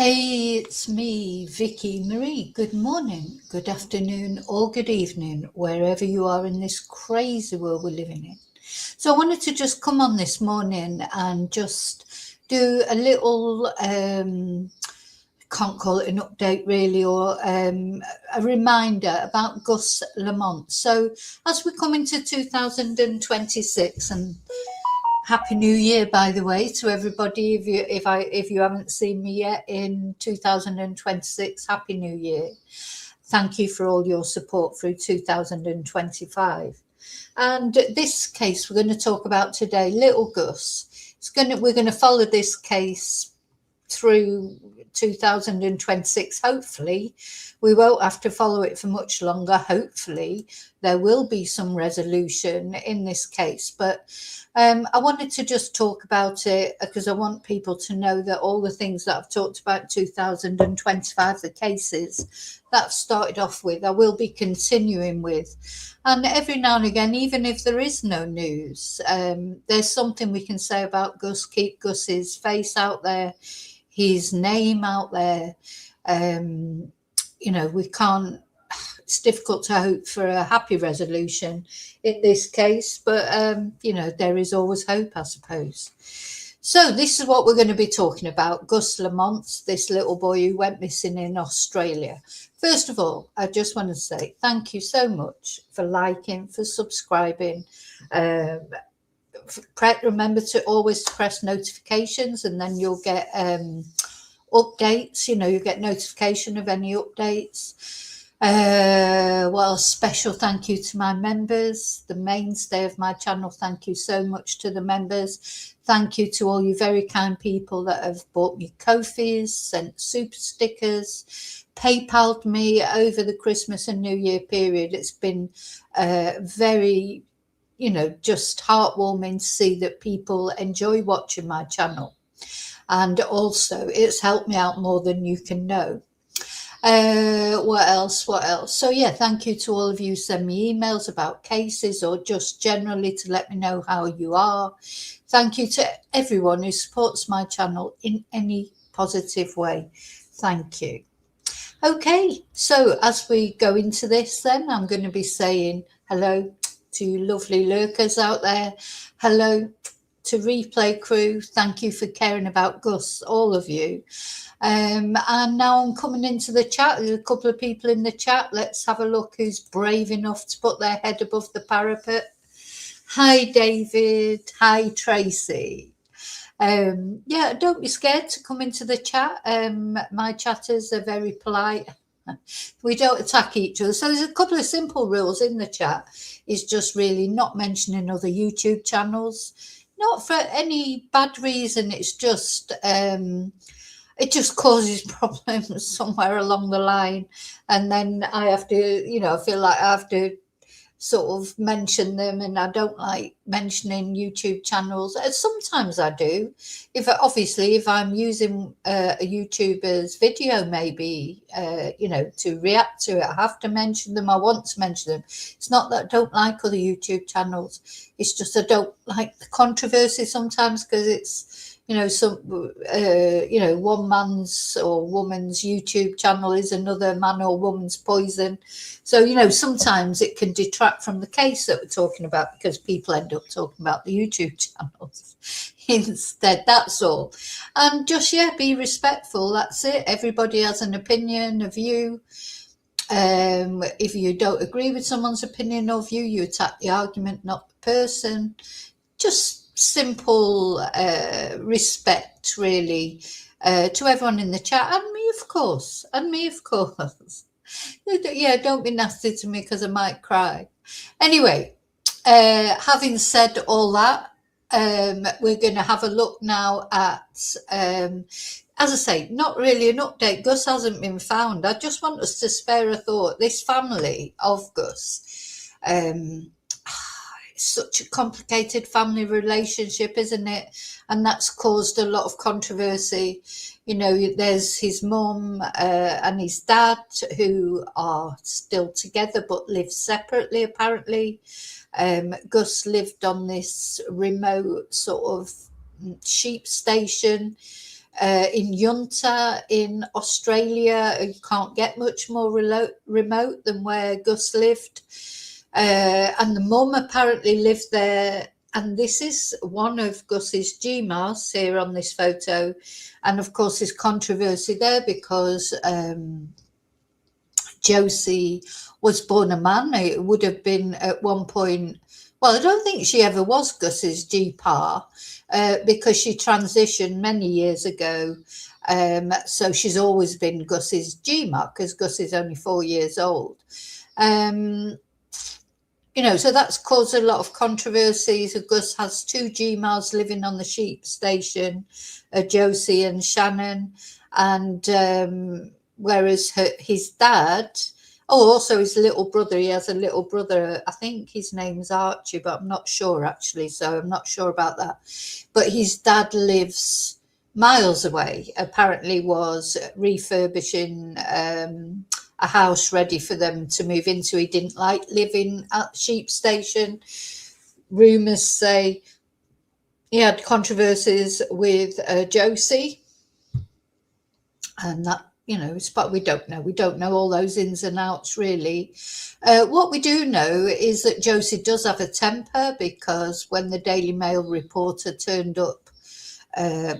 Hey, it's me, Vicky Marie. Good morning, good afternoon, or good evening, wherever you are in this crazy world we're living in. So I wanted to just come on this morning and just do a little, can't call it an update really, or a reminder about Gus Lamont. So as we come into 2026, and Happy New Year, by the way, to everybody. If you haven't seen me yet in 2026, Happy New Year. Thank you for all your support through 2025. And this case we're going to talk about today, Little Gus. We're going to follow this case through 2026. Hopefully we won't have to follow it for much longer. Hopefully there will be some resolution in this case, but I wanted to just talk about it because I want people to know that all the things that I've talked about 2025, the cases that I've started off with, I will be continuing with. And every now and again, even if there is no news, there's something we can say about Gus. Keep Gus's face out there, his name out there. We can't, it's difficult to hope for a happy resolution in this case, but there is always hope, I suppose. So this is what we're going to be talking about. Gus Lamont, this little boy who went missing in Australia. First of all, I just want to say thank you so much for liking, for subscribing. Remember to always press notifications, and then you'll get updates. You get notification of any updates. Special thank you to my members, the mainstay of my channel. Thank you so much to the members. Thank you to all you very kind people that have bought me Ko-fis, sent super stickers, PayPal'd me over the Christmas and New Year period. It's been very, just heartwarming to see that people enjoy watching my channel. And also it's helped me out more than you can know. What else? So yeah, thank you to all of you who send me emails about cases or just generally to let me know how you are. Thank you to everyone who supports my channel in any positive way. Thank you. Okay, so as we go into this then, I'm going to be saying hello to you lovely lurkers out there. Hello to replay crew. Thank you for caring about Gus, all of you. And now I'm coming into the chat. There's a couple of people in the chat. Let's have a look who's brave enough to put their head above the parapet. Hi, David. Hi, Tracy. Don't be scared to come into the chat. My chatters are very polite. We don't attack each other. So there's a couple of simple rules in the chat. It's just really not mentioning other YouTube channels. Not for any bad reason. It's just... it just causes problems somewhere along the line. And then I have to, I feel like I have to sort of mention them, and I don't like mentioning YouTube channels. Sometimes I do. If I'm using a YouTuber's video, maybe, to react to it, I have to mention them. I want to mention them. It's not that I don't like other YouTube channels. It's just I don't like the controversy sometimes because it's, one man's or woman's YouTube channel is another man or woman's poison. So, sometimes it can detract from the case that we're talking about because people end up talking about the YouTube channels instead. That's all. And just, be respectful. That's it. Everybody has an opinion, a view. If you don't agree with someone's opinion or view, you attack the argument, not the person. Just simple respect, really, to everyone in the chat, and me, of course. Yeah, don't be nasty to me because I might cry. Anyway, having said all that, we're going to have a look now at, as I say, not really an update. Gus hasn't been found. I just want us to spare a thought. This family of Gus, such a complicated family relationship, isn't it? And that's caused a lot of controversy. There's his mum and his dad who are still together but live separately, apparently. Gus lived on this remote sort of sheep station in Yonta in Australia. You can't get much more remote than where Gus lived. And the mum apparently lived there. And this is one of Gus's GMAs here on this photo. And of course, there's controversy there because Josie was born a man. It would have been at one point. Well, I don't think she ever was Gus's GPA because she transitioned many years ago. So she's always been Gus's GMA because Gus is only 4 years old. You know, so that's caused a lot of controversies. Gus has 2 GMAs living on the sheep station, Josie and Shannon. And whereas his dad, also his little brother, he has a little brother, I think his name's Archie, but I'm not sure actually, so I'm not sure about that. But his dad lives miles away, apparently was refurbishing a house ready for them to move into. He didn't like living at the sheep station. Rumours say he had controversies with Josie, and that, you know, but we don't know all those ins and outs really. What we do know is that Josie does have a temper, because when the Daily Mail reporter turned up,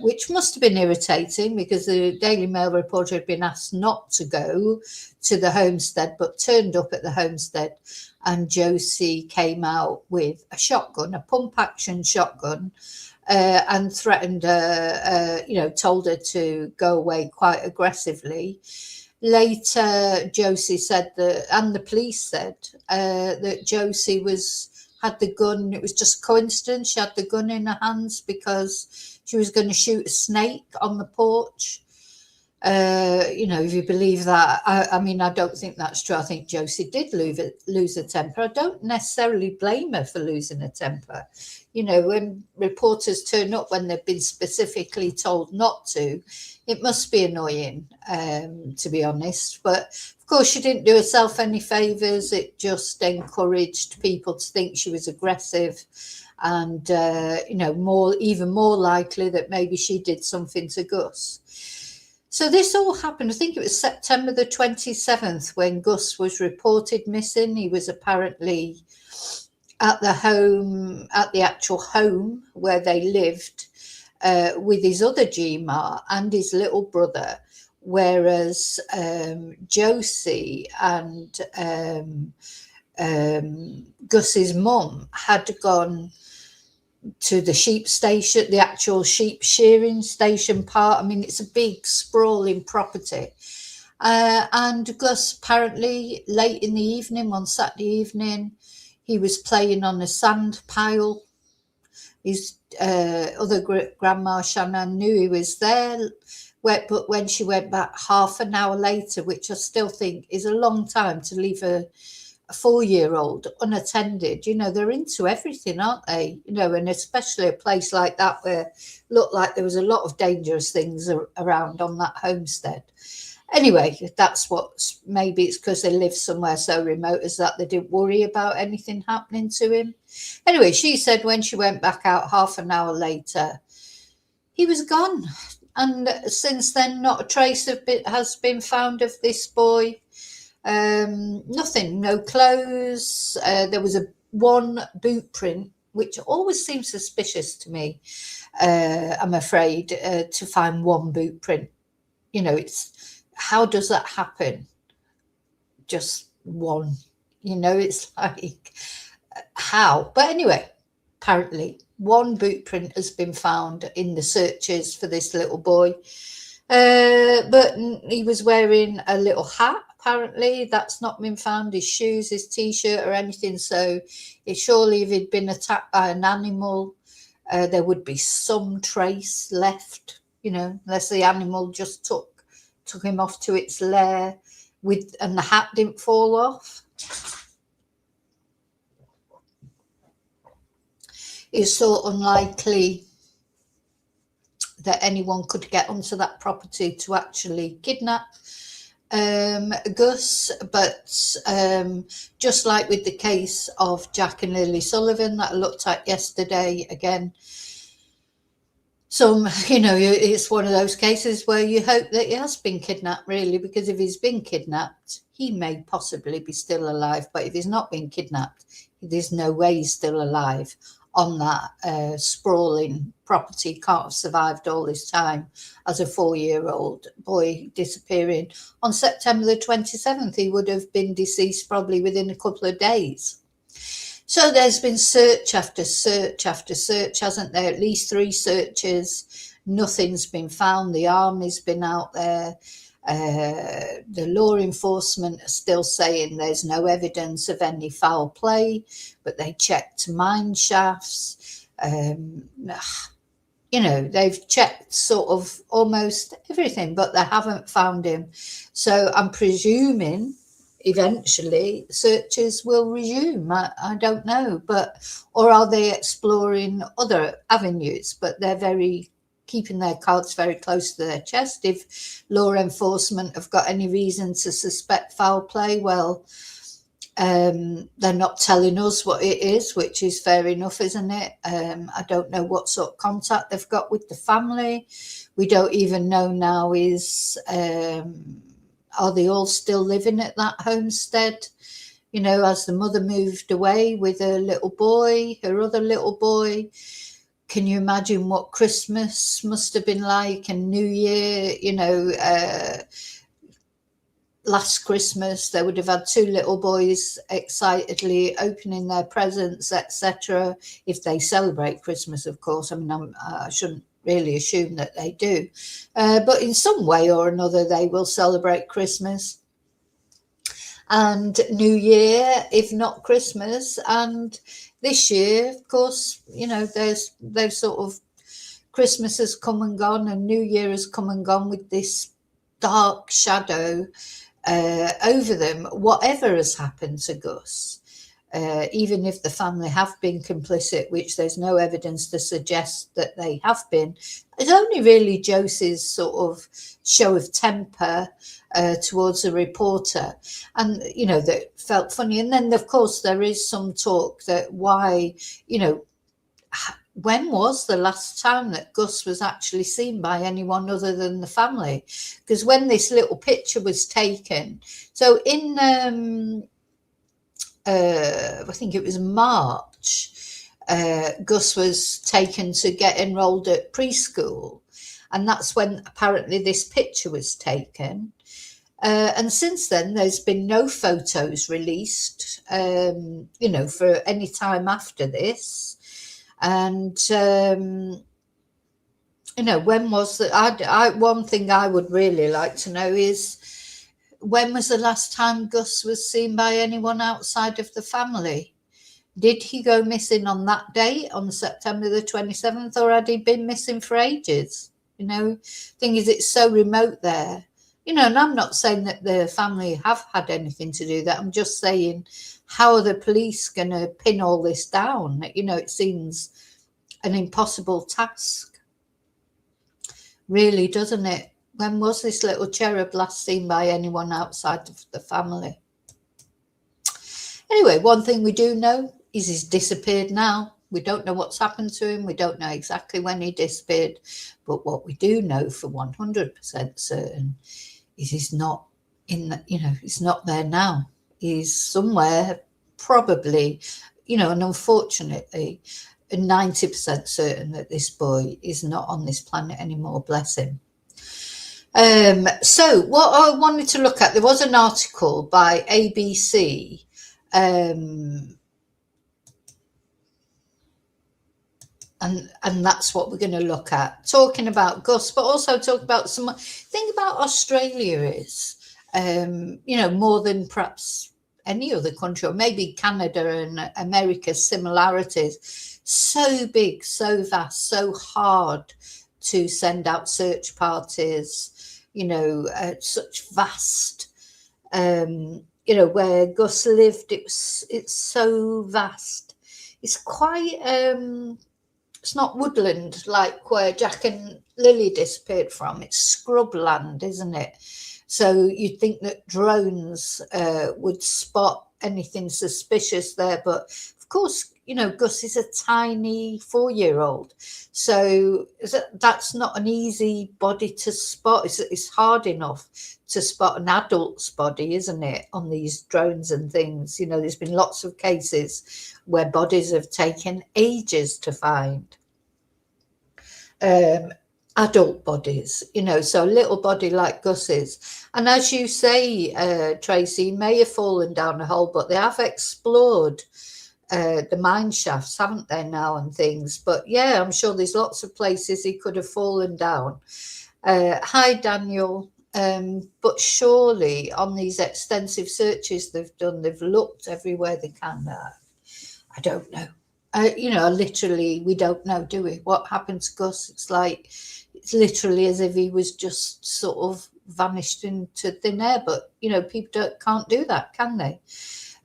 which must have been irritating because the Daily Mail reporter had been asked not to go to the homestead, but turned up at the homestead, and Josie came out with a shotgun, a pump action shotgun, and threatened her, you know, told her to go away quite aggressively. Later, Josie said that, and the police said that Josie had the gun. It was just coincidence. She had the gun in her hands because she was going to shoot a snake on the porch. You know, if you believe that. I mean, I don't think that's true. I think Josie did lose her temper. I don't necessarily blame her for losing her temper. You know, when reporters turn up when they've been specifically told not to, it must be annoying, to be honest. But of course, she didn't do herself any favours. It just encouraged people to think she was aggressive, and you know, even more likely that maybe she did something to Gus. So this all happened, I think it was September the 27th, when Gus was reported missing. He was apparently at the actual home where they lived, with his other GMA and his little brother, whereas Josie and Gus's mum had gone to the sheep station, the actual sheep shearing station part. I mean, it's a big sprawling property. And Gus apparently late in the evening, one Saturday evening, he was playing on a sand pile. His other grandma, Shannon, knew he was there. But when she went back half an hour later, which I still think is a long time to leave a 4-year-old unattended, you know, they're into everything, aren't they? You know, and especially a place like that where it looked like there was a lot of dangerous things around on that homestead. Anyway, that's maybe it's because they live somewhere so remote as that they didn't worry about anything happening to him. Anyway, she said when she went back out half an hour later, he was gone. And since then, not a trace has been found of this boy. Nothing, no clothes. There was one boot print, which always seems suspicious to me. I'm afraid to find one boot print. You know, how does that happen? Just one. You know, it's like how? But anyway, apparently one boot print has been found in the searches for this little boy. But he was wearing a little hat. Apparently, that's not been found. His shoes, his T-shirt, or anything. So, surely, if he'd been attacked by an animal, there would be some trace left. You know, unless the animal just took him off to its lair, and the hat didn't fall off. It's so unlikely that anyone could get onto that property to actually kidnap Gus, but just like with the case of Jack and Lily Sullivan that I looked at yesterday, again, some, it's one of those cases where you hope that he has been kidnapped, really, because if he's been kidnapped, he may possibly be still alive. But if he's not been kidnapped, there's no way he's still alive on that sprawling property. Can't have survived all this time as a 4-year-old boy disappearing. On September the 27th, he would have been deceased probably within a couple of days. So there's been search after search after search, hasn't there? At least 3 searches. Nothing's been found. The army's been out there. The law enforcement are still saying there's no evidence of any foul play, but they checked mine shafts. They've checked sort of almost everything, but they haven't found him. So I'm presuming eventually searches will resume. I don't know, or are they exploring other avenues? But they're keeping their cards very close to their chest. If law enforcement have got any reason to suspect foul play, well, they're not telling us what it is, which is fair enough, isn't it? I don't know what sort of contact they've got with the family. We don't even know now are they all still living at that homestead? As the mother moved away with her other little boy. Can you imagine what Christmas must have been like, and New Year? Last Christmas, they would have had 2 little boys excitedly opening their presents, etc. If they celebrate Christmas, of course. I mean, I shouldn't really assume that they do. But in some way or another, they will celebrate Christmas and New Year, if not Christmas. And this year, of course, there's sort of Christmas has come and gone and New Year has come and gone with this dark shadow over them. Whatever has happened to Gus, even if the family have been complicit, which there's no evidence to suggest that they have been, it's only really Josie's sort of show of temper towards a reporter, and that felt funny. And then, of course, there is some talk that when was the last time that Gus was actually seen by anyone other than the family? Because when this little picture was taken, so in I think it was March, Gus was taken to get enrolled at preschool, and that's when apparently this picture was taken. And since then, there's been no photos released, for any time after this. And, when was that? One thing I would really like to know is, when was the last time Gus was seen by anyone outside of the family? Did he go missing on that date, on September the 27th, or had he been missing for ages? Thing is, it's so remote there. And I'm not saying that the family have had anything to do with that. I'm just saying, how are the police going to pin all this down? It seems an impossible task, really, doesn't it? When was this little cherub last seen by anyone outside of the family? Anyway, one thing we do know is he's disappeared now. We don't know what's happened to him. We don't know exactly when he disappeared. But what we do know for 100% certain is he's not he's not there now. He's somewhere, probably, and unfortunately, 90% certain that this boy is not on this planet anymore, bless him. So what I wanted to look at, there was an article by ABC, and that's what we're going to look at, talking about Gus, but also talk about thing about Australia is, more than perhaps any other country, or maybe Canada and America's similarities. So big, so vast, so hard to send out search parties, such vast, where Gus lived, it's so vast. It's quite, it's not woodland like where Jack and Lily disappeared from. It's scrubland, isn't it? So you'd think that drones would spot anything suspicious there. But of course, you know, Gus is a tiny 4-year-old. So that's not an easy body to spot. It's hard enough to spot an adult's body, isn't it, on these drones and things. You know, there's been lots of cases where bodies have taken ages to find. Adult bodies, you know, so a little body like Gus's. And as you say, Tracy, may have fallen down a hole, but they have explored the mine shafts, haven't they, now, and things. But yeah, I'm sure there's lots of places he could have fallen down. Hi, Daniel. But surely on these extensive searches they've done, they've looked everywhere they can. I don't know. You know, literally, we don't know, do we? What happened to Gus? It's literally as if he was just sort of vanished into thin air. But, you know, people can't do that, can they?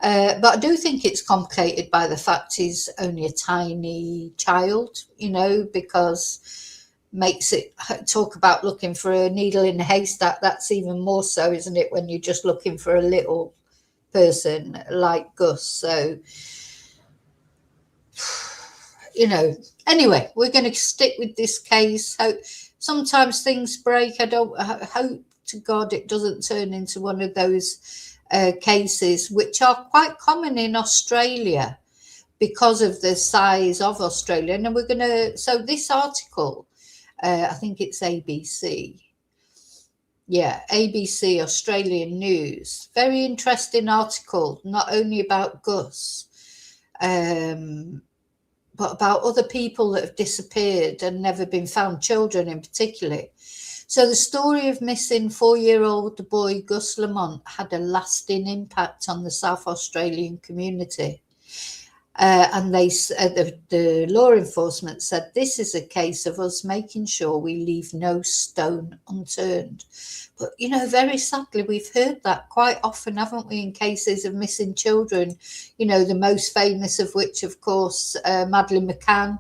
But I do think it's complicated by the fact he's only a tiny child, you know, because makes it talk about looking for a needle in a haystack. That's even more so, isn't it, when you're just looking for a little person like Gus. So, you know, anyway, we're going to stick with this case. Sometimes things break. I hope to God it doesn't turn into one of those cases, which are quite common in Australia because of the size of Australia. And we're going to, so this article, I think it's ABC. Yeah, ABC, Australian News. Very interesting article, not only about Gus, but about other people that have disappeared and never been found, children in particular. So the story of missing 4-year-old boy Gus Lamont had a lasting impact on the South Australian community. And the law enforcement said this is a case of us making sure we leave no stone unturned. But, you know, very sadly, we've heard that quite often, haven't we, in cases of missing children, you know, the most famous of which, of course, Madeleine McCann.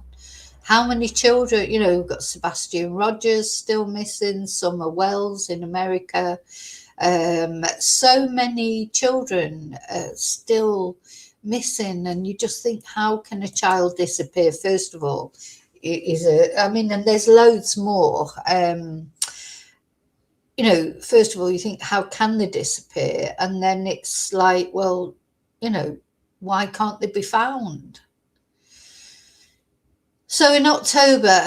How many children, you know, we've got Sebastian Rogers still missing, Summer Wells in America. So many children still missing, and you just think, how can a child disappear? First of all, I mean, and there's loads more. You know, first of all, you think, how can they disappear? And then it's like, well, you know, why can't they be found? So in October,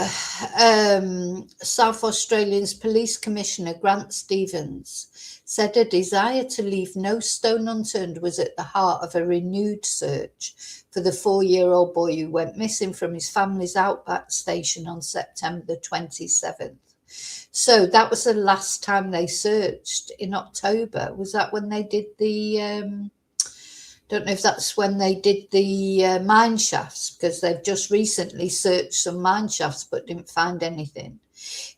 South Australia's Police Commissioner Grant Stevens said a desire to leave no stone unturned was at the heart of a renewed search for the 4-year-old boy who went missing from his family's outback station on September the 27th. So that was the last time they searched, in October. Was that when they did the... don't know if that's when they did the mine shafts, because they've just recently searched some mine shafts but didn't find anything.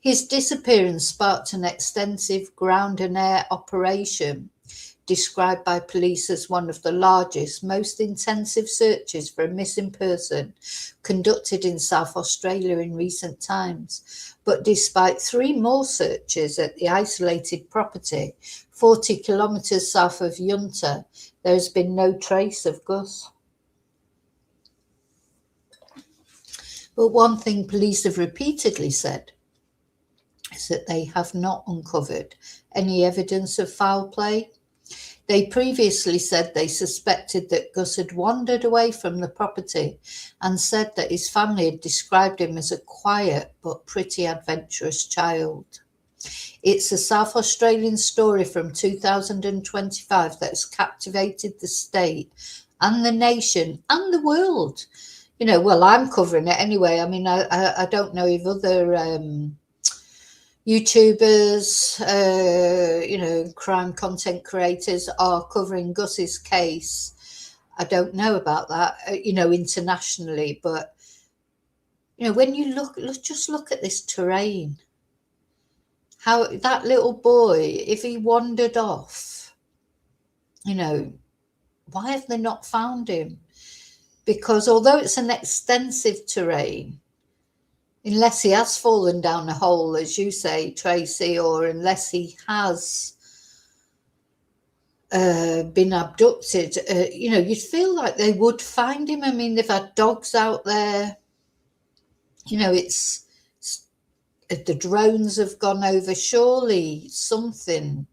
His disappearance sparked an extensive ground and air operation described by police as one of the largest, most intensive searches for a missing person conducted in South Australia in recent times. But despite 3 more searches at the isolated property 40 kilometres south of Yonta, there has been no trace of Gus. But one thing police have repeatedly said is that they have not uncovered any evidence of foul play. They previously said they suspected that Gus had wandered away from the property and said that his family had described him as a quiet but pretty adventurous child. It's a South Australian story from 2025 that has captivated the state and the nation and the world. You know, well, I'm covering it anyway. I mean, I don't know if other YouTubers, you know, crime content creators are covering Gus's case. I don't know about that, you know, internationally. But, you know, when you just look at this terrain, how that little boy, if he wandered off, you know, why have they not found him? Because although it's an extensive terrain, unless he has fallen down a hole, as you say, Tracy, or unless he has been abducted, you'd feel like they would find him. I mean, they've had dogs out there. It's the drones have gone over. Surely something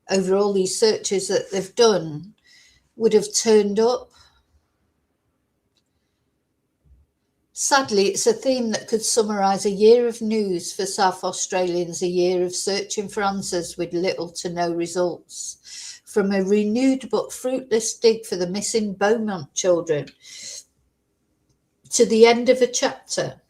over all these searches that they've done would have turned up. Sadly, it's a theme that could summarise a year of news for South Australians, a year of searching for answers with little to no results. From a renewed but fruitless dig for the missing Beaumont children to the end of a chapter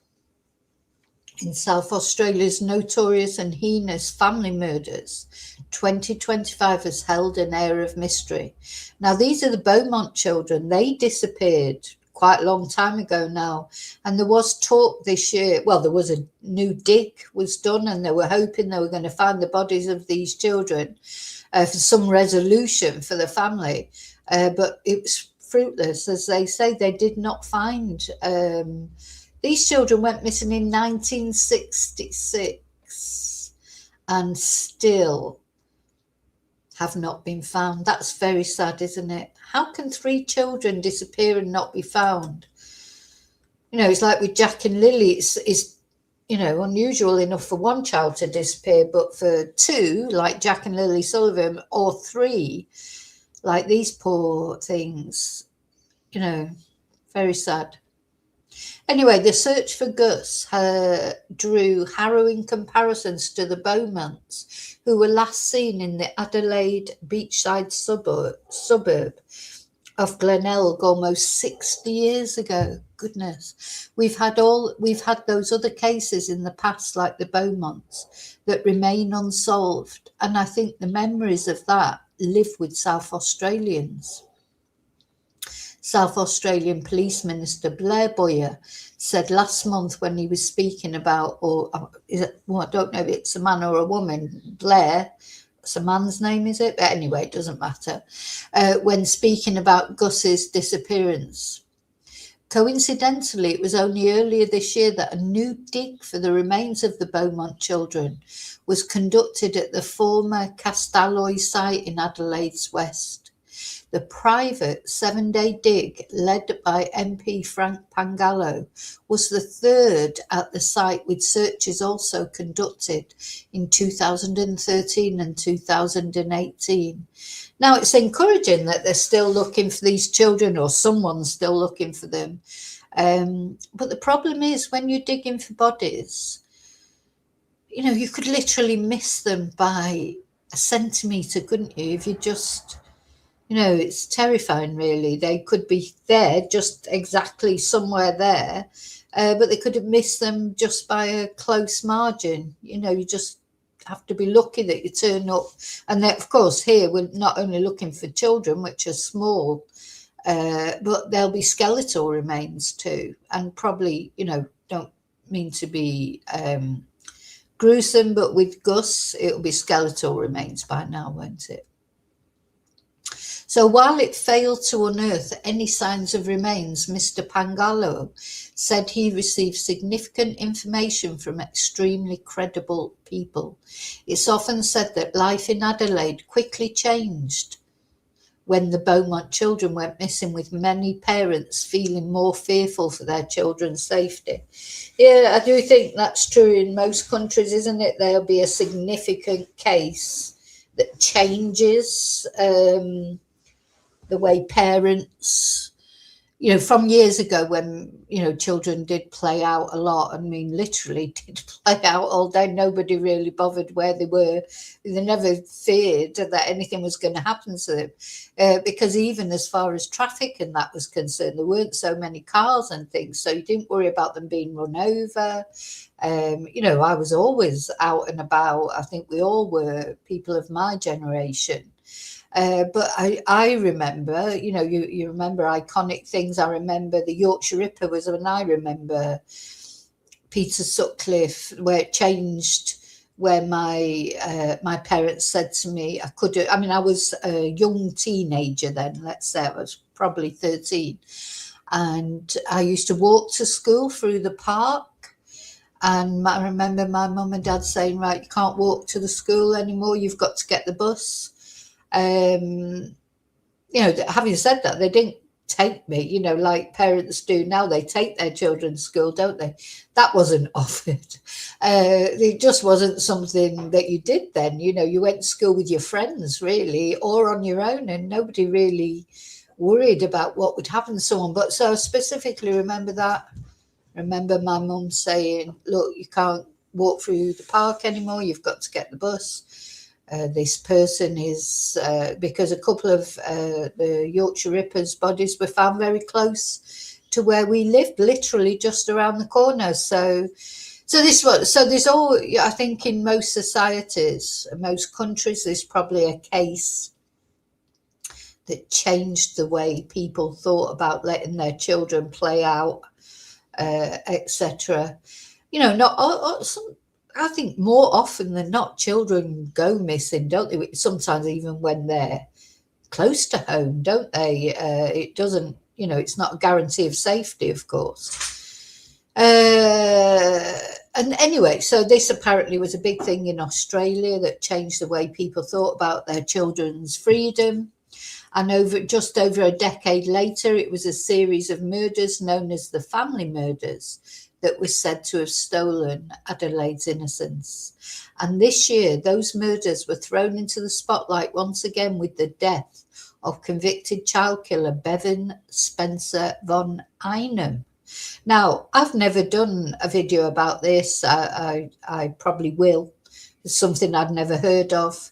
in South Australia's notorious and heinous family murders, 2025 has held an air of mystery. Now, these are the Beaumont children. They disappeared quite a long time ago now, and there was talk this year. Well, there was a new dig was done, and they were hoping they were going to find the bodies of these children for some resolution for the family, but it was fruitless. As they say, they did not find these children went missing in 1966 and still have not been found. That's very sad, isn't it? How can 3 children disappear and not be found? It's like with Jack and Lily, it's unusual enough for one child to disappear, but for 2, like Jack and Lily Sullivan, or 3, like these poor things, very sad. Anyway, the search for Gus drew harrowing comparisons to the Beaumonts, who were last seen in the Adelaide beachside suburb of Glenelg almost 60 years ago. Goodness, we've had those other cases in the past, like the Beaumonts, that remain unsolved, and I think the memories of that live with South Australians. South Australian Police Minister Blair Boyer said last month when he was speaking about, I don't know if it's a man or a woman, Blair, it's a man's name, is it? But anyway, it doesn't matter. When speaking about Gus's disappearance. Coincidentally, it was only earlier this year that a new dig for the remains of the Beaumont children was conducted at the former Castalloy site in Adelaide's west. The private 7-day dig, led by MP Frank Pangallo, was the 3rd at the site, with searches also conducted in 2013 and 2018. Now, it's encouraging that they're still looking for these children, or someone's still looking for them. But the problem is, when you're digging for bodies, you could literally miss them by a centimetre, couldn't you? If you just... it's terrifying, really. They could be there, just exactly somewhere there, but they could have missed them just by a close margin. You just have to be lucky that you turn up. And then, of course, here we're not only looking for children, which are small, but there'll be skeletal remains too. And probably, don't mean to be gruesome, but with Gus, it'll be skeletal remains by now, won't it? So while it failed to unearth any signs of remains, Mr. Pangallo said he received significant information from extremely credible people. It's often said that life in Adelaide quickly changed when the Beaumont children went missing, with many parents feeling more fearful for their children's safety. Yeah, I do think that's true in most countries, isn't it? There'll be a significant case that changes the way parents, from years ago when, children did play out a lot. I mean, literally did play out all day. Nobody really bothered where they were. They never feared that anything was going to happen to them, because even as far as traffic and that was concerned, there weren't so many cars and things. So you didn't worry about them being run over. I was always out and about. I think we all were, people of my generation. But I remember, you remember iconic things. I remember the Yorkshire Ripper was when I remember Peter Sutcliffe, where it changed, where my parents said to me, I was a young teenager then, let's say I was probably 13. And I used to walk to school through the park. And I remember my mum and dad saying, right, you can't walk to the school anymore. You've got to get the bus. Having said that, they didn't take me, like parents do now. They take their children to school, don't they? That wasn't offered. It just wasn't something that you did then. You went to school with your friends, really, or on your own, and nobody really worried about what would happen to someone. But so I specifically remember that. Remember my mum saying, look, you can't walk through the park anymore. You've got to get the bus. This person is, because a couple of the Yorkshire Rippers' bodies were found very close to where we lived, literally just around the corner. So there's all, I think in most societies, most countries, there's probably a case that changed the way people thought about letting their children play out, etc. I think more often than not, children go missing, don't they? Sometimes even when they're close to home, don't they? It doesn't, it's not a guarantee of safety, of course. And anyway, so this apparently was a big thing in Australia that changed the way people thought about their children's freedom. And just over a decade later, it was a series of murders known as the family murders that was said to have stolen Adelaide's innocence. And this year, those murders were thrown into the spotlight once again with the death of convicted child killer Bevan Spencer von Einem. Now, I've never done a video about this. I probably will. It's something I'd never heard of,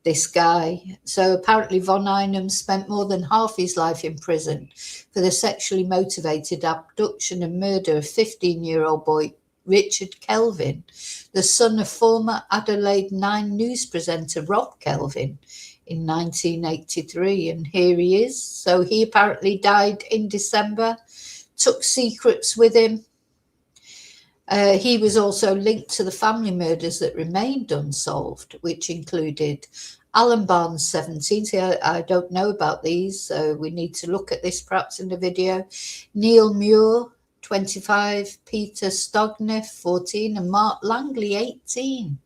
this guy. So apparently von Einem spent more than half his life in prison for the sexually motivated abduction and murder of 15-year-old boy Richard Kelvin, the son of former Adelaide 9 news presenter Rob Kelvin, in 1983. And here he is. So he apparently died in December, took secrets with him. He was also linked to the family murders that remained unsolved, which included Alan Barnes, 17. See, I don't know about these, so we need to look at this perhaps in the video. Neil Muir, 25. Peter Stogneff, 14. And Mark Langley, 18.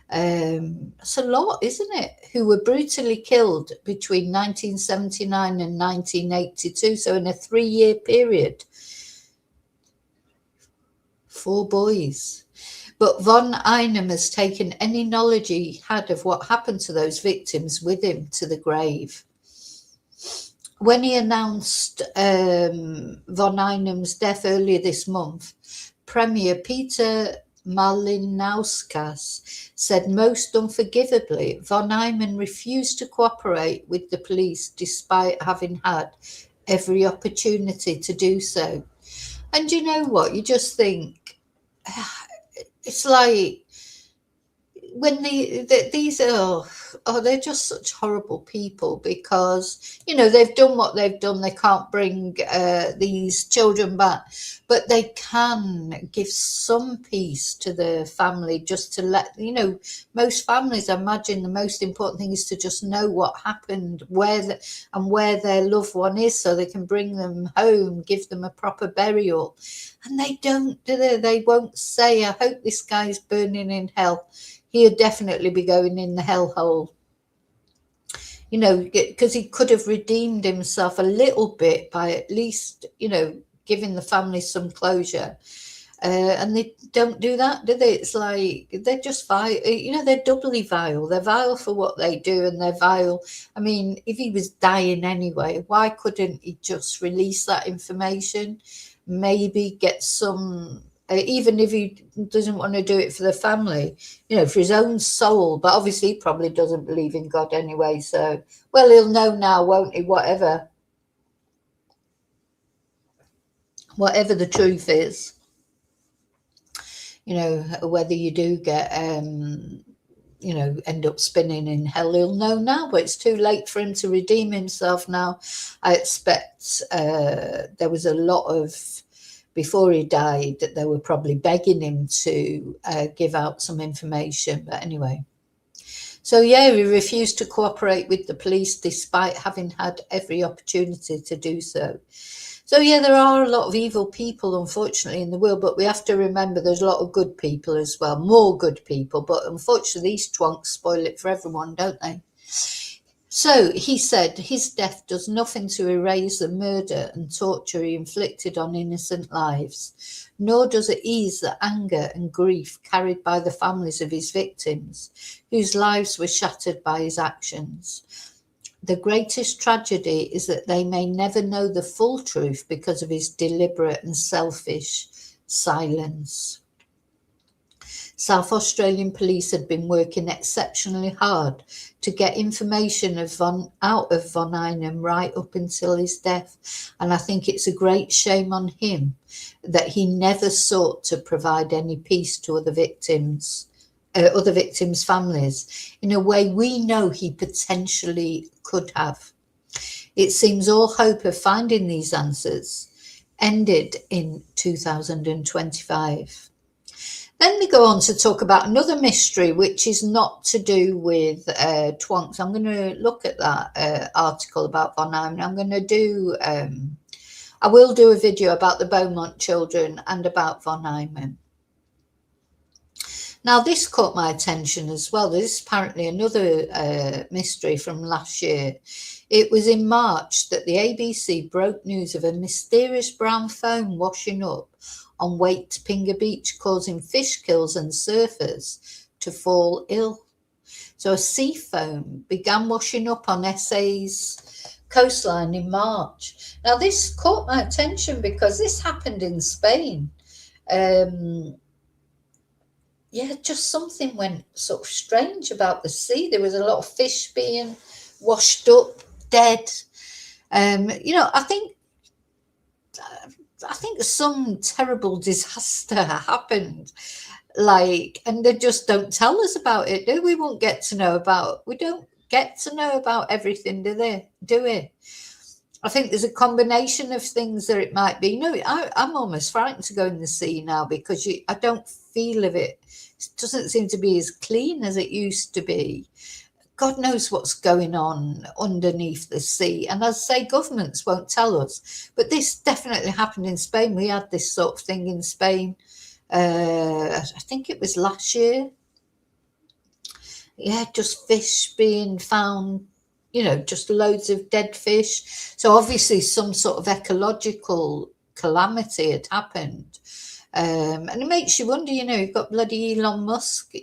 That's a lot, isn't it? Who were brutally killed between 1979 and 1982. So in a 3-year period. 4 boys. But von Einem has taken any knowledge he had of what happened to those victims with him to the grave. When he announced von Einem's death earlier this month, Premier Peter Malinauskas said most unforgivably, von Einem refused to cooperate with the police despite having had every opportunity to do so. And you know what? You just think, it's like when these are, they're just such horrible people because, they've done what they've done. They can't bring these children back, but they can give some peace to the family just to let, most families, I imagine the most important thing is to just know what happened, where their loved one is so they can bring them home, give them a proper burial. And they don't, do they? They won't say, I hope this guy's burning in hell. He'll definitely be going in the hellhole. Because he could have redeemed himself a little bit by at least, giving the family some closure. And they don't do that, do they? It's like they're just vile. They're doubly vile. They're vile for what they do, and they're vile. I mean, if he was dying anyway, why couldn't he just release that information? Maybe get some, even if he doesn't want to do it for the family, for his own soul. But obviously he probably doesn't believe in God anyway. So, well, he'll know now, won't he? Whatever the truth is, whether you do get, end up spinning in hell, he'll know now. But it's too late for him to redeem himself now. I expect there was a lot of, before he died, that they were probably begging him to give out some information. But anyway, so yeah, he refused to cooperate with the police despite having had every opportunity to do so. So yeah, there are a lot of evil people, unfortunately, in the world, but we have to remember there's a lot of good people as well, more good people. But unfortunately, these twonks spoil it for everyone, don't they? So he said his death does nothing to erase the murder and torture he inflicted on innocent lives, nor does it ease the anger and grief carried by the families of his victims, whose lives were shattered by his actions. The greatest tragedy is that they may never know the full truth because of his deliberate and selfish silence. South Australian police had been working exceptionally hard to get information out of von Einem right up until his death, and I think it's a great shame on him that he never sought to provide any peace to other victims' families in a way we know he potentially could have. It seems all hope of finding these answers ended in 2025. Then they go on to talk about another mystery, which is not to do with twonks. I'm going to look at that article about von Einem. I'm going to do, I will do a video about the Beaumont children and about von Einem. Now, this caught my attention as well. This is apparently another mystery from last year. It was in March that the ABC broke news of a mysterious brown foam washing up on Wake Pinga Beach, causing fish kills and surfers to fall ill. So a sea foam began washing up on SA's coastline in March. Now, this caught my attention because this happened in Spain. Yeah, just something went sort of strange about the sea. There was a lot of fish being washed up, dead. I think some terrible disaster happened, and they just don't tell us about it, do we? We don't get to know about everything, do we? I think there's a combination of things that it might be. I'm almost frightened to go in the sea now because I don't feel of it. It doesn't seem to be as clean as it used to be. God knows what's going on underneath the sea. And as I say, governments won't tell us. But this definitely happened in Spain. We had this sort of thing in Spain. I think it was last year. Yeah, just fish being found, just loads of dead fish. So obviously some sort of ecological calamity had happened. And it makes you wonder, you've got bloody Elon Musk,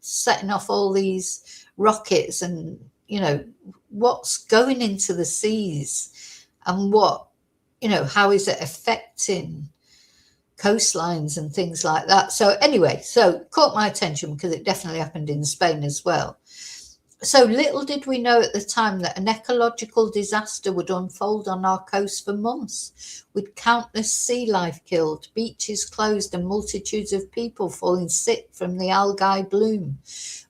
setting off all these rockets and what's going into the seas and how is it affecting coastlines and things like that. So anyway, caught my attention because it definitely happened in Spain as well. So little did we know at the time that an ecological disaster would unfold on our coast for months, with countless sea life killed, beaches closed, and multitudes of people falling sick from the algae bloom.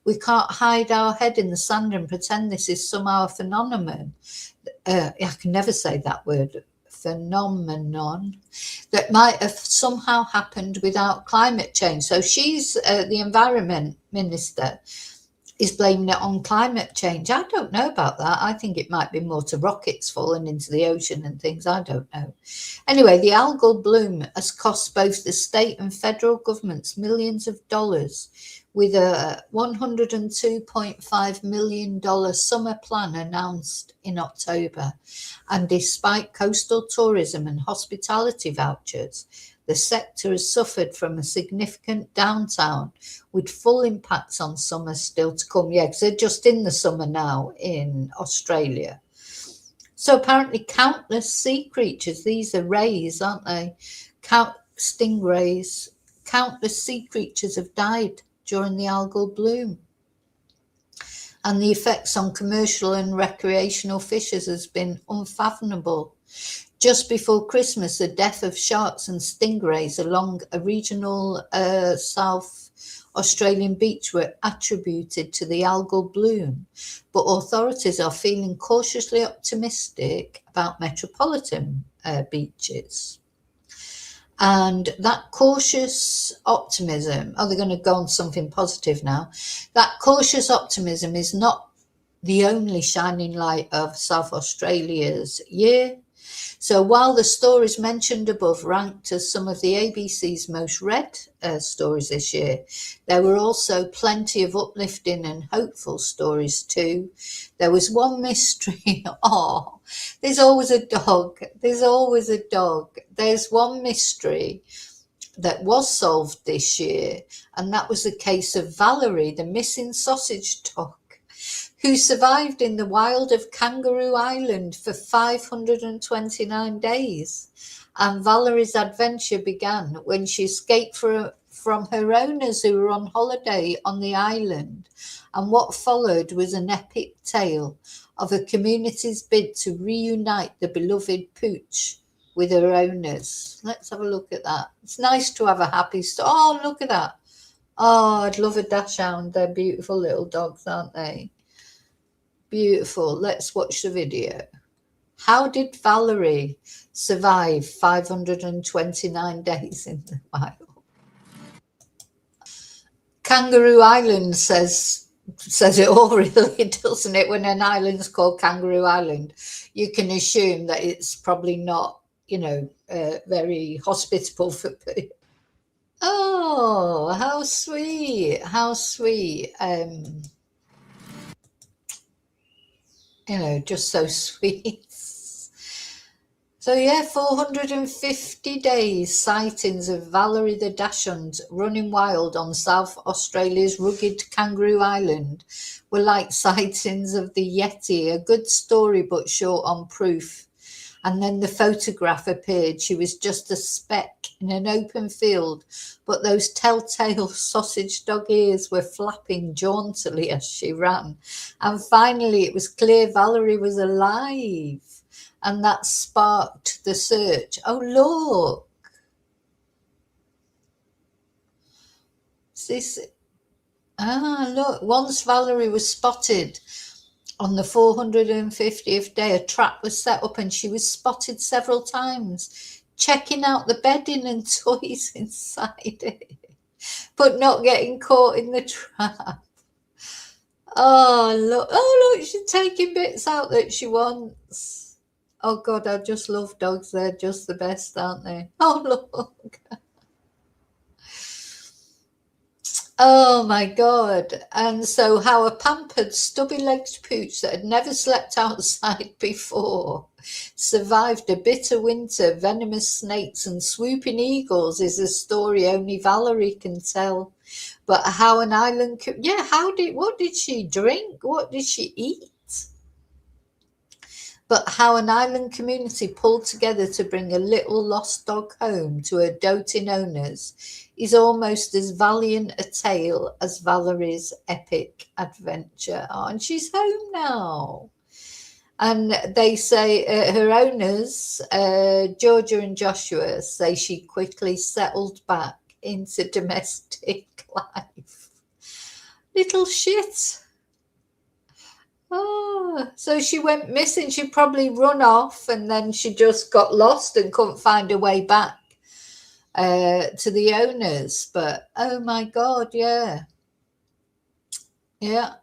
We can't hide our head in the sand and pretend this is somehow a phenomenon. I can never say that word, phenomenon, that might have somehow happened without climate change. So she's the environment minister, is blaming it on climate change. I don't know about that. I think it might be more to rockets falling into the ocean and things. I don't know. Anyway, the algal bloom has cost both the state and federal governments millions of dollars, with a $102.5 million summer plan announced in October. And despite coastal tourism and hospitality vouchers, the sector has suffered from a significant downturn, with full impacts on summer still to come. Yeah, because they're just in the summer now in Australia. So apparently countless sea creatures, these are rays, aren't they? Stingrays, countless sea creatures have died during the algal bloom. And the effects on commercial and recreational fishers has been unfathomable. Just before Christmas, the death of sharks and stingrays along a regional South Australian beach were attributed to the algal bloom, but authorities are feeling cautiously optimistic about metropolitan beaches. And that cautious optimism, they're going to go on something positive now. That cautious optimism is not the only shining light of South Australia's year. So while the stories mentioned above ranked as some of the ABC's most read stories this year, there were also plenty of uplifting and hopeful stories too. There was one mystery. Oh, there's always a dog. There's always a dog. There's one mystery that was solved this year, and that was the case of Valerie, the missing sausage dog, who survived in the wild of Kangaroo Island for 529 days. And Valerie's adventure began when she escaped from her owners who were on holiday on the island. And what followed was an epic tale of a community's bid to reunite the beloved pooch with her owners. Let's have a look at that. It's nice to have a happy story. Oh, look at that. Oh, I'd love a dachshund. They're beautiful little dogs, aren't they? Beautiful. Let's watch the video. How did Valerie survive 529 days in the wild? Kangaroo Island says it all, really, doesn't it? When an island's called Kangaroo Island, you can assume that it's probably not, very hospitable for people. Oh, how sweet. How sweet. Just so sweet. So yeah, 450 days sightings of Valerie the Dachshund running wild on South Australia's rugged Kangaroo Island were like sightings of the Yeti, a good story but short on proof. And then the photograph appeared. She was just a speck in an open field, but those telltale sausage dog ears were flapping jauntily as she ran. And finally, it was clear Valerie was alive. And that sparked the search. Oh, look. Look. Once Valerie was spotted on the 450th day, a trap was set up and she was spotted several times, checking out the bedding and toys inside it, but not getting caught in the trap. Oh, look, she's taking bits out that she wants. Oh, God, I just love dogs. They're just the best, aren't they? Oh, look. Oh, my God. And so how a pampered, stubby-legged pooch that had never slept outside before survived a bitter winter, venomous snakes and swooping eagles is a story only Valerie can tell. But how an island... what did she drink? What did she eat? But how an island community pulled together to bring a little lost dog home to her doting owners is almost as valiant a tale as Valerie's epic adventure. Oh, and she's home now. And they say her owners, Georgia and Joshua, say she quickly settled back into domestic life. Little shit. Oh, so she went missing. She'd probably run off and then she just got lost and couldn't find her way back to the owners. But, oh my God, yeah. Yeah.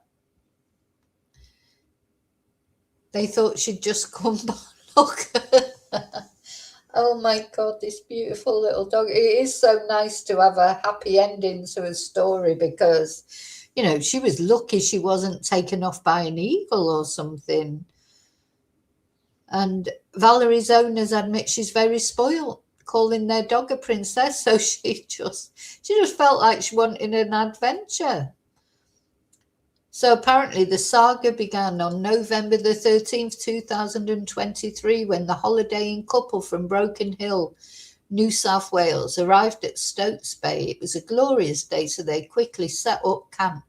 They thought she'd just come back. Look. Oh my God, this beautiful little dog. It is so nice to have a happy ending to a story because... she was lucky she wasn't taken off by an eagle or something. And Valerie's owners admit she's very spoiled, calling their dog a princess. So she just felt like she wanted an adventure. So apparently the saga began on November the 13th, 2023, when the holidaying couple from Broken Hill, New South Wales, arrived at Stokes Bay. It was a glorious day, so they quickly set up camp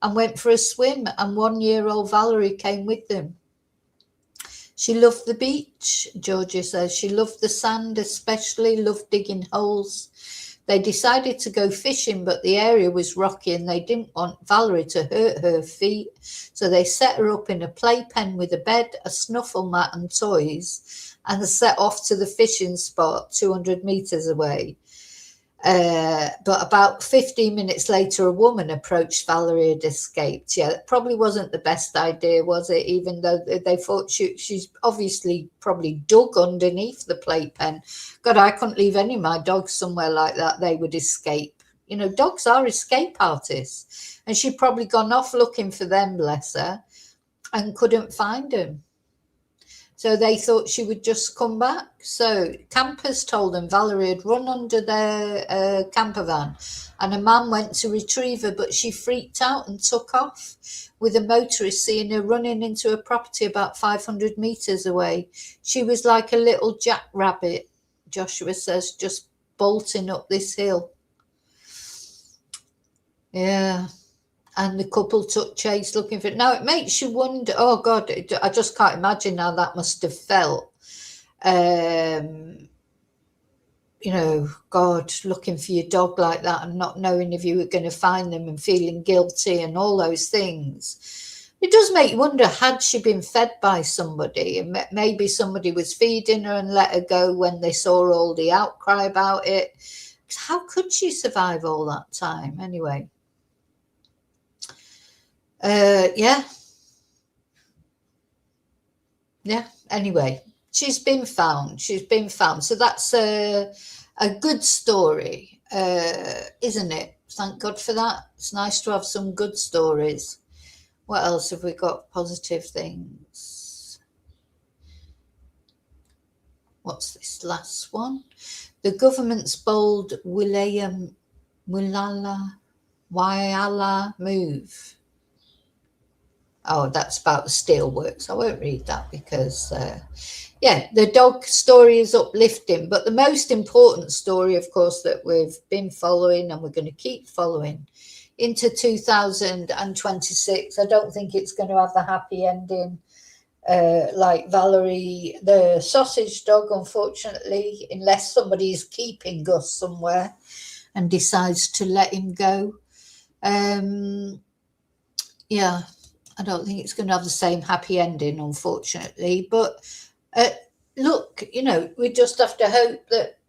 and went for a swim, and 1-year-old Valerie came with them. She loved the beach, Georgia says. She loved the sand, especially loved digging holes. They decided to go fishing, but the area was rocky and they didn't want Valerie to hurt her feet. So they set her up in a playpen with a bed, a snuffle mat and toys, and set off to the fishing spot 200 meters away. But about 15 minutes later, a woman approached Valerie had escaped. Yeah, that probably wasn't the best idea, was it? Even though they thought she's obviously probably dug underneath the playpen. God, I couldn't leave any of my dogs somewhere like that. They would escape. You know, dogs are escape artists. And she'd probably gone off looking for them, bless her, and couldn't find them. So they thought she would just come back. So campers told them Valerie had run under their camper van and a man went to retrieve her, but she freaked out and took off, with a motorist seeing her running into a property about 500 metres away. She was like a little jackrabbit, Joshua says, just bolting up this hill. Yeah. And the couple took chase looking for it. Now, it makes you wonder, oh, God, I just can't imagine how that must have felt. You know, God, looking for your dog like that and not knowing if you were going to find them and feeling guilty and all those things. It does make you wonder, had she been fed by somebody, and maybe somebody was feeding her and let her go when they saw all the outcry about it. How could she survive all that time anyway? Yeah. Anyway, she's been found. So that's a good story, isn't it? Thank God for that. It's nice to have some good stories. What else have we got? Positive things. What's this last one? The government's bold Whyalla move. Oh, that's about the steelworks. I won't read that because, the dog story is uplifting. But the most important story, of course, that we've been following and we're going to keep following into 2026. I don't think it's going to have a happy ending like Valerie, the sausage dog, unfortunately, unless somebody is keeping Gus somewhere and decides to let him go. Yeah. I don't think it's going to have the same happy ending, unfortunately. But look, you know, we just have to hope that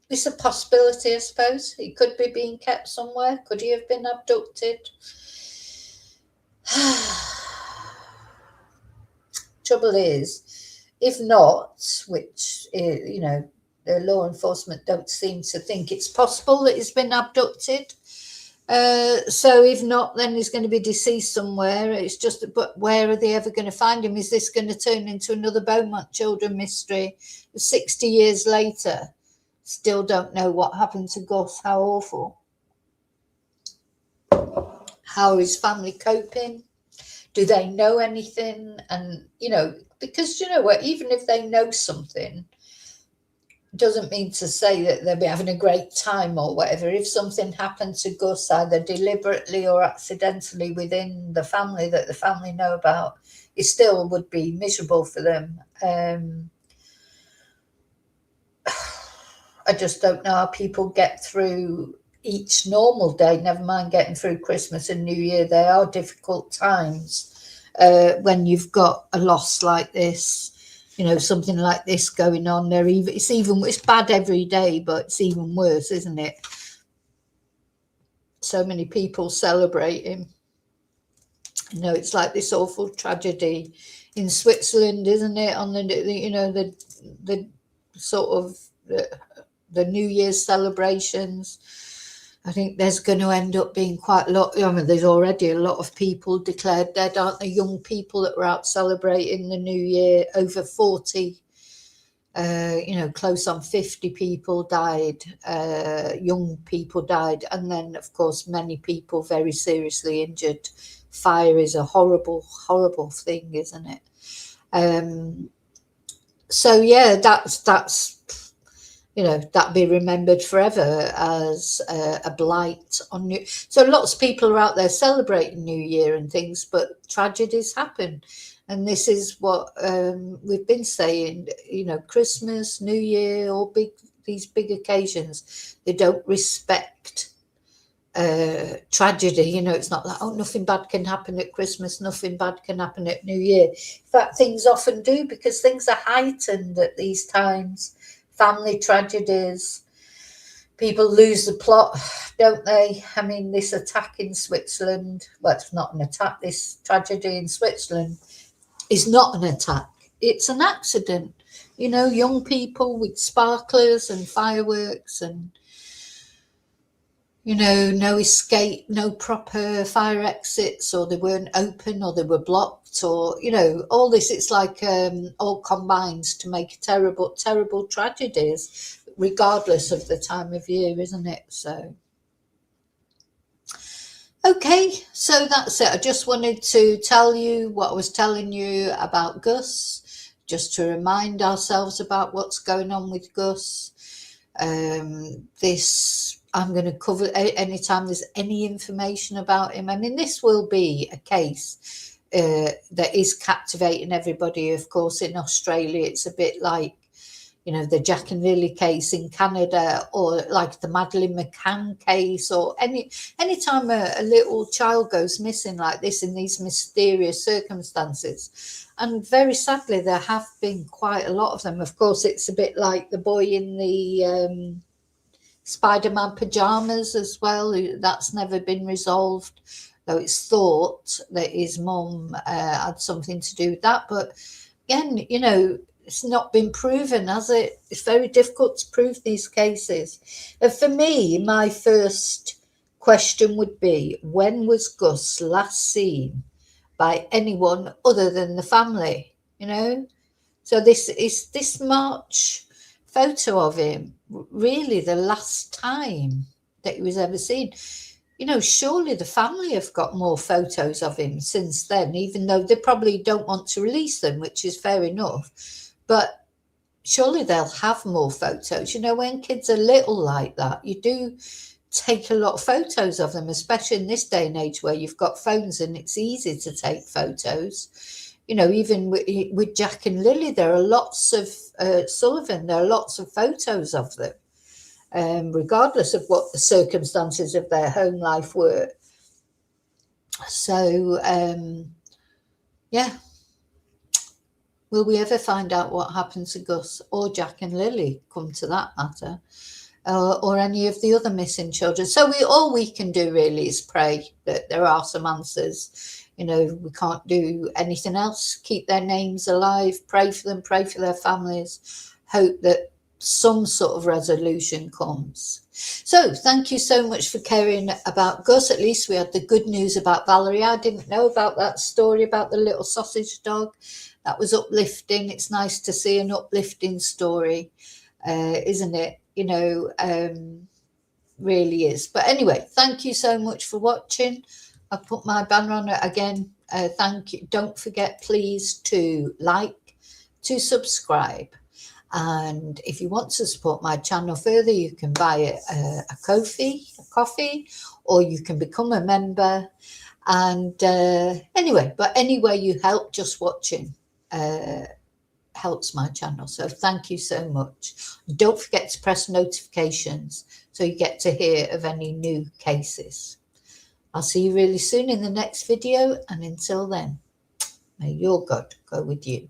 it's a possibility, I suppose. He could be being kept somewhere. Could he have been abducted? Trouble is, if not, which, you know, the law enforcement don't seem to think it's possible that he's been abducted. So if not, then he's going to be deceased somewhere. It's just, but where are they ever going to find him? Is this going to turn into another Beaumont children mystery? 60 years later, still don't know what happened to Gus. How awful. How are his family coping? Do they know anything? And, you know, because, you know what, even if they know something, doesn't mean to say that they'll be having a great time or whatever. If something happened to Gus, either deliberately or accidentally within the family that the family know about, it still would be miserable for them. I just don't know how people get through each normal day, never mind getting through Christmas and New Year. They are difficult times when you've got a loss like this. You know, something like this going on there. It's bad every day, but it's even worse, isn't it? So many people celebrating. You know, it's like this awful tragedy in Switzerland, isn't it? On the you know, the sort of the New Year's celebrations. I think there's going to end up being quite a lot. I mean, there's already a lot of people declared dead, aren't there? Young people that were out celebrating the New Year, over 40, you know, close on 50 people died, young people died. And then, of course, many people very seriously injured. Fire is a horrible, horrible thing, isn't it? So, yeah, that's you know, that be remembered forever as a blight on New. So lots of people are out there celebrating New Year and things, but tragedies happen. And this is what we've been saying, you know, Christmas, New Year, all these big occasions, they don't respect tragedy. You know, it's not like, oh, nothing bad can happen at Christmas, nothing bad can happen at New Year. In fact, things often do, because things are heightened at these times. Family tragedies, people lose the plot, don't they? I mean, this attack in Switzerland, well, it's not an attack, this tragedy in Switzerland is not an attack. It's an accident. You know, young people with sparklers and fireworks and, you know, no escape, no proper fire exits, or they weren't open, or they were blocked, or, you know, all this. It's like all combines to make terrible, terrible tragedies, regardless of the time of year, isn't it? So, okay, so that's it. I just wanted to tell you what I was telling you about Gus, just to remind ourselves about what's going on with Gus. This I'm going to cover anytime there's any information about him. I mean, this will be a case that is captivating everybody. Of course, in Australia, it's a bit like, you know, the Jack and Lily case in Canada, or like the Madeleine McCann case, or any time a little child goes missing like this in these mysterious circumstances. And very sadly, there have been quite a lot of them. Of course, it's a bit like the boy in the Spider-Man pajamas as well. That's never been resolved, though it's thought that his mum had something to do with that. But again, you know, it's not been proven, has it? It's very difficult to prove these cases. And for me, my first question would be, when was Gus last seen by anyone other than the family? You know, so this March photo of him really the last time that he was ever seen? You know, surely the family have got more photos of him since then, even though they probably don't want to release them, which is fair enough. But surely they'll have more photos. You know, when kids are little like that, you do take a lot of photos of them, especially in this day and age where you've got phones and it's easy to take photos. You know, even with Jack and Lily, there are lots of Sullivan, there are lots of photos of them, regardless of what the circumstances of their home life were. So, yeah. Will we ever find out what happened to Gus or Jack and Lily, come to that matter, or any of the other missing children? So all we can do really is pray that there are some answers. You know, we can't do anything else. Keep their names alive, pray for them, pray for their families, hope that some sort of resolution comes. So thank you so much for caring about Gus. At least we had the good news about Valerie. I didn't know about that story about the little sausage dog. That was uplifting. It's nice to see an uplifting story, isn't it? You know, really is. But anyway, thank you so much for watching. I put my banner on it again. Thank you. Don't forget, please, to like, to subscribe. And if you want to support my channel further, you can buy a coffee, or you can become a member. And anyway, but any way you help, just watching helps my channel. So thank you so much. Don't forget to press notifications so you get to hear of any new cases. I'll see you really soon in the next video, and until then, may your God go with you.